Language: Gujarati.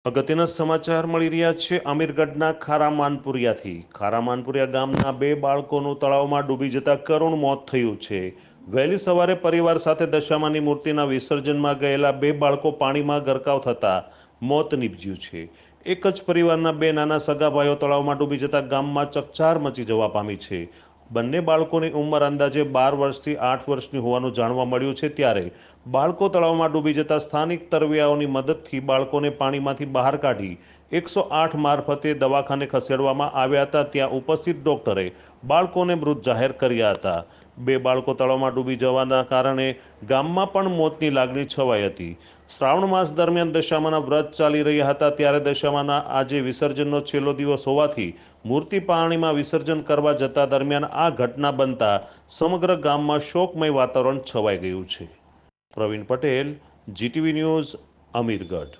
અગત્યના સમાચાર મળી રહ્યા છે અમીરગઢના ખારામાનપુરિયાથી। ખારામાનપુરિયા ગામના બે બાળકોનું તળાવમાં ડૂબી જતા કરુણ મોત થયું છે। વહેલી સવારે પરિવાર સાથે દશામાની મૂર્તિના વિસર્જનમાં ગયેલા બે બાળકો પાણીમાં ગરકાવ થતા મોત નીપજ્યું છે। એક જ પરિવારના બે નાના સગા ભાઈઓ તળાવમાં ડૂબી જતા ગામમાં ચકચાર મચી જવા પામી છે। બંને બાળકોની ઉંમર અંદાજે 12 વર્ષથી 8 વર્ષની હોવાનું જાણવા મળ્યું છે। ત્યારે બાળકો તળાવમાં ડૂબી જતા સ્થાનિક તરવૈયાઓની મદદથી બાળકોને પાણીમાંથી બહાર કાઢી 108 મારફતે દવાખાને ખસેડવામાં આવ્યા હતા। ત્યાં ઉપસ્થિત ડોક્ટરે બાળકોને મૃત જાહેર કર્યા હતા। બે બાળકો તળાવમાં ડૂબી જવાના કારણે ગામમાં પણ મોતની લાગણી છવાઈ હતી। શ્રાવણ માસ દરમિયાન દશામાના વ્રત ચાલી રહ્યા હતા ત્યારે દશામાના આજે વિસર્જનનો છેલ્લો દિવસ હોવાથી મૂર્તિ પાણીમાં વિસર્જન કરવા જતા દરમિયાન આ ઘટના બનતા સમગ્ર ગામમાં શોકમય વાતાવરણ છવાઈ ગયું છે। Praveen Patel, GTV news, Amirgadh.